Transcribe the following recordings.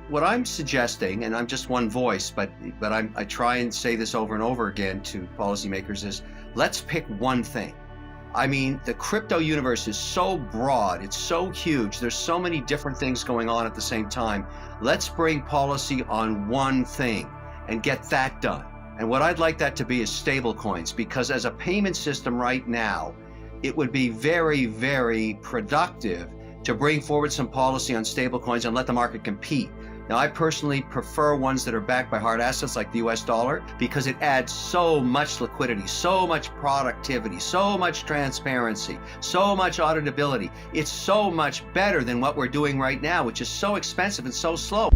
What I'm suggesting, and I'm just one voice, but I try and say this over and over again to policymakers, is let's pick one thing. I mean, the crypto universe is so broad, it's so huge, there's so many different things going on at the same time. Let's bring policy on one thing and get that done. And what I'd like that to be is stable coins, because as a payment system right now, it would be very, very productive to bring forward some policy on stable coins and let the market compete. Now, I personally prefer ones that are backed by hard assets like the US dollar, because it adds so much liquidity, so much productivity, so much transparency, so much auditability. It's so much better than what we're doing right now, which is so expensive and so slow.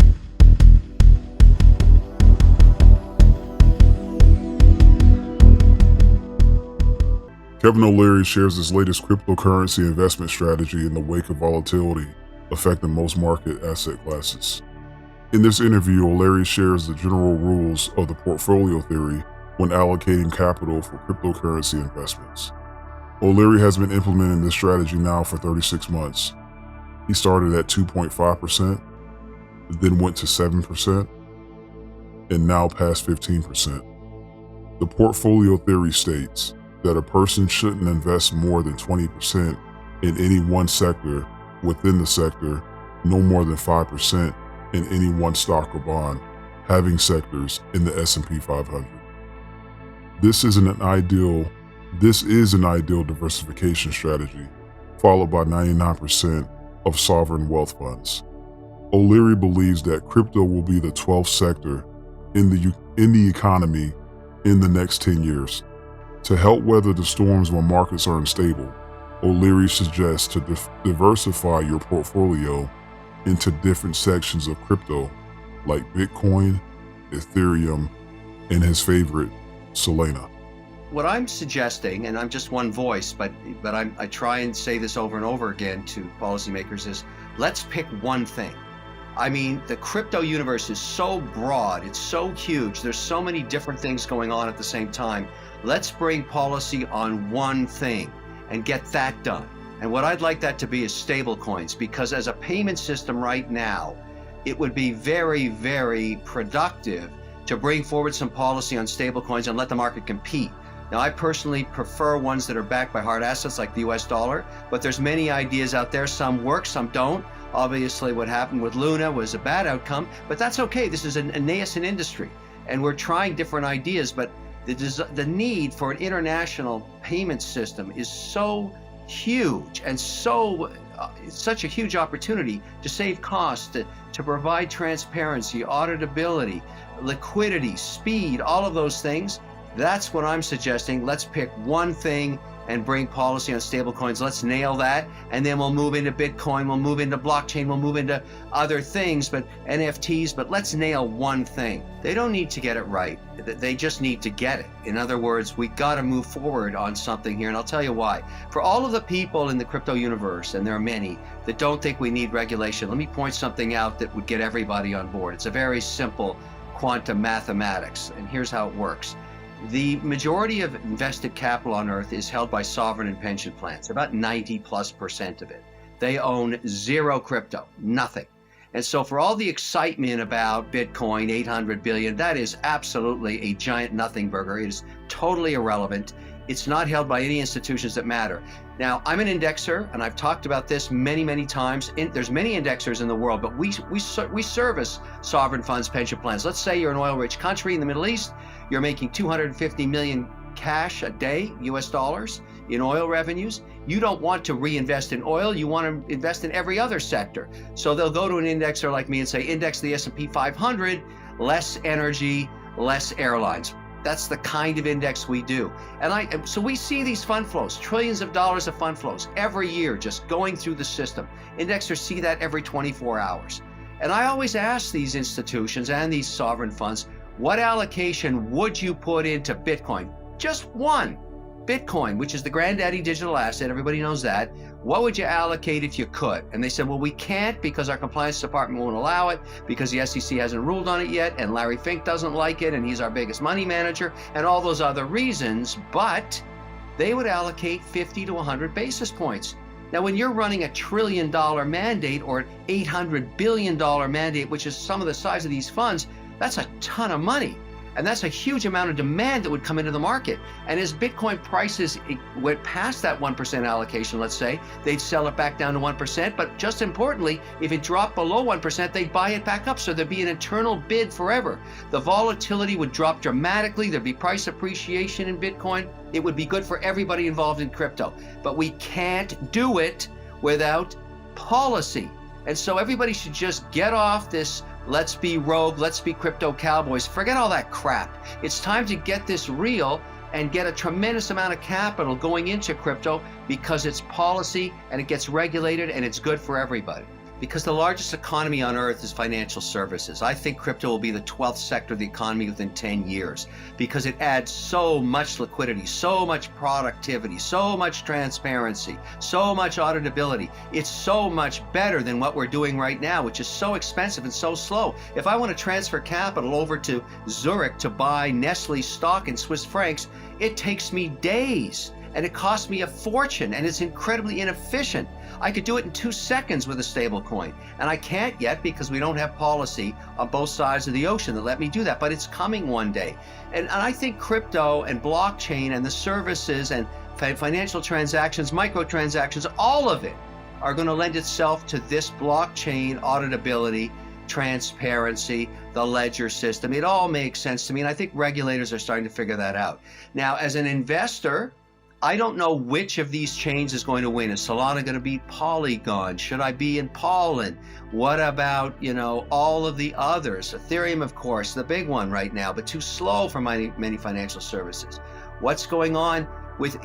Kevin O'Leary shares his latest cryptocurrency investment strategy in the wake of volatility affecting most market asset classes. In this interview, O'Leary shares the general rules of the portfolio theory when allocating capital for cryptocurrency investments. O'Leary has been implementing this strategy now for 36 months. He started at 2.5%, then went to 7%, and now past 15%. The portfolio theory states that a person shouldn't invest more than 20% in any one sector within the sector, no more than 5% in any one stock or bond, having sectors in the S&P 500. This is an ideal diversification strategy, followed by 99% of sovereign wealth funds. O'Leary believes that crypto will be the 12th sector in the economy in the next 10 years. To help weather the storms when markets are unstable, O'Leary suggests to diversify your portfolio into different sections of crypto, like Bitcoin, Ethereum, and his favorite, Saylor. What I'm suggesting, and I'm just one voice, but I try and say this over and over again to policymakers, is let's pick one thing. I mean, the crypto universe is so broad, it's so huge, there's so many different things going on at the same time. Let's bring policy on one thing and get that done. And what I'd like that to be is stable coins, because as a payment system right now, it would be very, very productive to bring forward some policy on stable coins and let the market compete. Now, I personally prefer ones that are backed by hard assets like the US dollar, but there's many ideas out there. Some work, some don't. Obviously, what happened with Luna was a bad outcome, but that's okay. This is a nascent industry, and we're trying different ideas, but the need for an international payment system is so huge and such a huge opportunity to save costs, to provide transparency, auditability, liquidity, speed, all of those things. That's what I'm suggesting. Let's pick one thing and bring policy on stablecoins. Let's nail that, and then we'll move into Bitcoin, we'll move into blockchain, we'll move into other things, but NFTs, but let's nail one thing. They don't need to get it right. They just need to get it. In other words, we got to move forward on something here, and I'll tell you why. For all of the people in the crypto universe, and there are many, that don't think we need regulation, let me point something out that would get everybody on board. It's a very simple quantum mathematics, and here's how it works. The majority of invested capital on Earth is held by sovereign and pension plans, about 90+% of it. They own zero crypto, nothing. And so for all the excitement about Bitcoin, 800 billion, that is absolutely a giant nothing burger. It is totally irrelevant. It's not held by any institutions that matter. Now, I'm an indexer, and I've talked about this many, many times. There's many indexers in the world, but we service sovereign funds, pension plans. Let's say you're an oil-rich country in the Middle East. You're making 250 million cash a day, US dollars, in oil revenues. You don't want to reinvest in oil. You want to invest in every other sector. So they'll go to an indexer like me and say, index the S&P 500, less energy, less airlines. That's the kind of index we do. And so we see these fund flows, trillions of dollars of fund flows every year just going through the system. Indexers see that every 24 hours. And I always ask these institutions and these sovereign funds, what allocation would you put into Bitcoin? Just one. Bitcoin, which is the granddaddy digital asset, everybody knows that. What would you allocate if you could? And they said, well, we can't because our compliance department won't allow it, because the SEC hasn't ruled on it yet, and Larry Fink doesn't like it, and he's our biggest money manager, and all those other reasons, but they would allocate 50 to 100 basis points. Now, when you're running $1 trillion mandate or an $800 billion mandate, which is some of the size of these funds, that's a ton of money. And that's a huge amount of demand that would come into the market. And as Bitcoin prices went past that 1% allocation, let's say, they'd sell it back down to 1%. But just importantly, if it dropped below 1%, they'd buy it back up. So there'd be an eternal bid forever. The volatility would drop dramatically. There'd be price appreciation in Bitcoin. It would be good for everybody involved in crypto. But we can't do it without policy. And so everybody should just get off this let's be rogue, let's be crypto cowboys. Forget all that crap. It's time to get this real and get a tremendous amount of capital going into crypto because it's policy and it gets regulated and it's good for everybody. Because the largest economy on earth is financial services. I think crypto will be the 12th sector of the economy within 10 years because it adds so much liquidity, so much productivity, so much transparency, so much auditability. It's so much better than what we're doing right now, which is so expensive and so slow. If I want to transfer capital over to Zurich to buy Nestle stock in Swiss francs, it takes me days. And it costs me a fortune, and it's incredibly inefficient. I could do it in 2 seconds with a stable coin, and I can't yet because we don't have policy on both sides of the ocean that let me do that, but it's coming one day. And I think crypto and blockchain and the services and financial transactions, microtransactions, all of it are going to lend itself to this blockchain auditability, transparency, the ledger system. It all makes sense to me, and I think regulators are starting to figure that out. Now, as an investor, I don't know which of these chains is going to win. Is Solana going to beat Polygon? Should I be in Pollen? What about, all of the others? Ethereum, of course, the big one right now, but too slow for many financial services. What's going on with,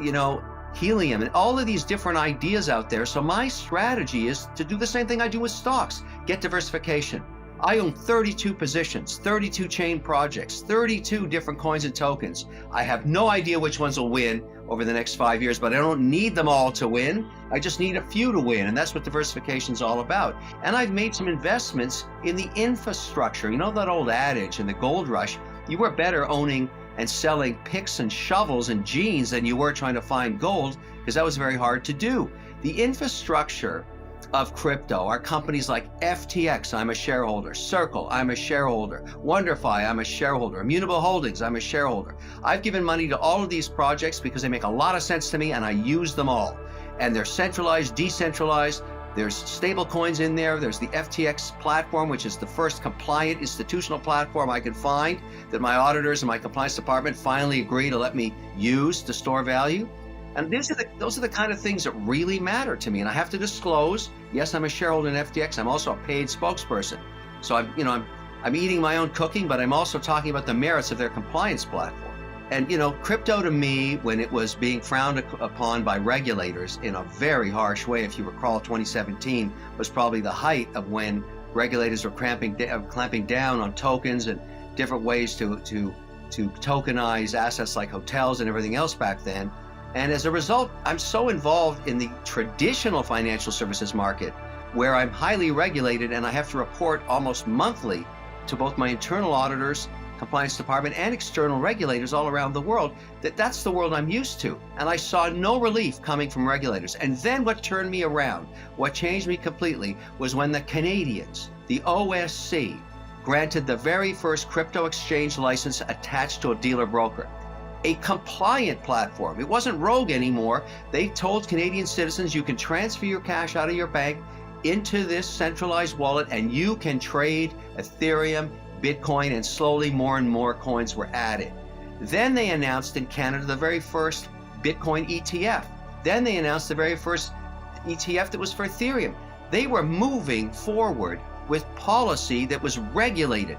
helium and all of these different ideas out there? So my strategy is to do the same thing I do with stocks, get diversification. I own 32 positions, 32 chain projects, 32 different coins and tokens. I have no idea which ones will win over the next 5 years, but I don't need them all to win. I just need a few to win, and that's what diversification is all about. And I've made some investments in the infrastructure. You know that old adage in the gold rush, you were better owning and selling picks and shovels and jeans than you were trying to find gold, because that was very hard to do. The infrastructure of crypto are companies like FTX, I'm a shareholder, Circle, I'm a shareholder, WonderFi, I'm a shareholder, Immutable Holdings, I'm a shareholder. I've given money to all of these projects because they make a lot of sense to me and I use them all. And they're centralized, decentralized, there's stable coins in there, there's the FTX platform, which is the first compliant institutional platform I could find that my auditors and my compliance department finally agree to let me use to store value. And those are the kind of things that really matter to me. And I have to disclose, yes, I'm a shareholder in FTX. I'm also a paid spokesperson. So I'm eating my own cooking, but I'm also talking about the merits of their compliance platform. And crypto to me, when it was being frowned upon by regulators in a very harsh way, if you recall, 2017 was probably the height of when regulators were clamping down on tokens and different ways to tokenize assets like hotels and everything else back then. And as a result, I'm so involved in the traditional financial services market where I'm highly regulated and I have to report almost monthly to both my internal auditors, compliance department, and external regulators all around the world, that's the world I'm used to. And I saw no relief coming from regulators. And then what turned me around, what changed me completely, was when the Canadians, the OSC, granted the very first crypto exchange license attached to a dealer broker. A compliant platform. It wasn't rogue anymore. They told Canadian citizens you can transfer your cash out of your bank into this centralized wallet and you can trade Ethereum, Bitcoin, and slowly more and more coins were added. Then they announced in Canada the very first Bitcoin ETF. Then they announced the very first ETF that was for Ethereum. They were moving forward with policy that was regulated.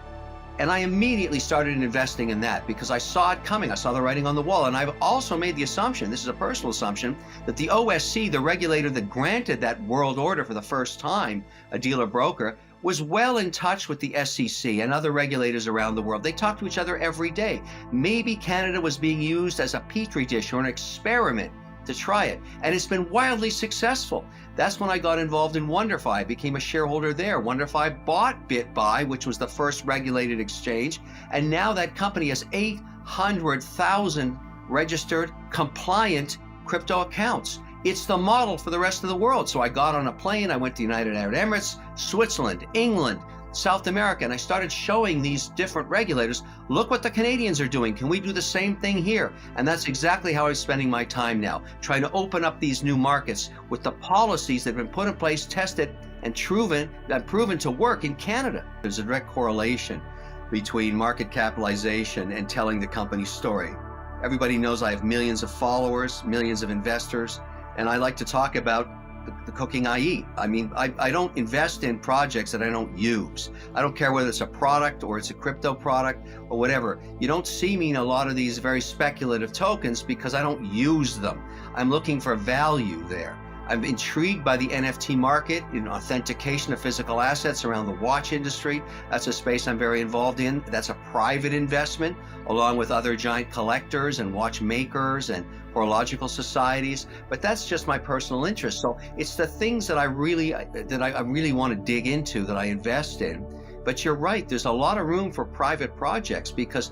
And I immediately started investing in that because I saw it coming. I saw the writing on the wall. And I've also made the assumption, this is a personal assumption, that the OSC, the regulator that granted that world order for the first time, a dealer broker, was well in touch with the SEC and other regulators around the world. They talk to each other every day. Maybe Canada was being used as a petri dish or an experiment to try it. And it's been wildly successful. That's when I got involved in WonderFi. I became a shareholder there. WonderFi bought BitBuy, which was the first regulated exchange. And now that company has 800,000 registered compliant crypto accounts. It's the model for the rest of the world. So I got on a plane, I went to United Arab Emirates, Switzerland, England, South America, and I started showing these different regulators, look what the Canadians are doing. Can we do the same thing here? And that's exactly how I'm spending my time now, trying to open up these new markets with the policies that have been put in place, tested, and proven to work in Canada. There's a direct correlation between market capitalization and telling the company's story. Everybody knows I have millions of followers, millions of investors, and I like to talk about the cooking I eat. I mean, I don't invest in projects that I don't use. I don't care whether it's a product or it's a crypto product or whatever. You don't see me in a lot of these very speculative tokens because I don't use them. I'm looking for value there. I'm intrigued by the NFT market in authentication of physical assets around the watch industry. That's a space I'm very involved in. That's a private investment, along with other giant collectors and watchmakers and horological societies. But that's just my personal interest. So it's the things that I really want to dig into, that I invest in. But you're right, there's a lot of room for private projects because,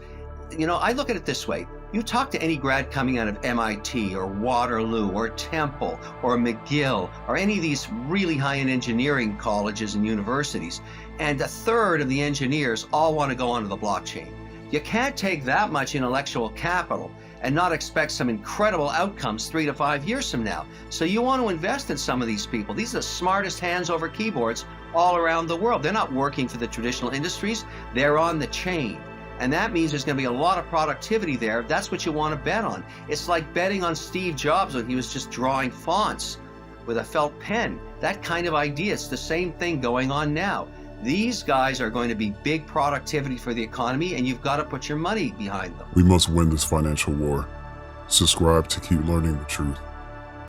you know, I look at it this way. You talk to any grad coming out of MIT or Waterloo or Temple or McGill or any of these really high-end engineering colleges and universities, and a third of the engineers all want to go onto the blockchain. You can't take that much intellectual capital and not expect some incredible outcomes 3 to 5 years from now. So you want to invest in some of these people. These are the smartest hands over keyboards all around the world. They're not working for the traditional industries. They're on the chain. And that means there's going to be a lot of productivity there. That's what you want to bet on. It's like betting on Steve Jobs when he was just drawing fonts with a felt pen. That kind of idea. It's the same thing going on now. These guys are going to be big productivity for the economy, and you've got to put your money behind them. We must win this financial war. Subscribe to keep learning the truth.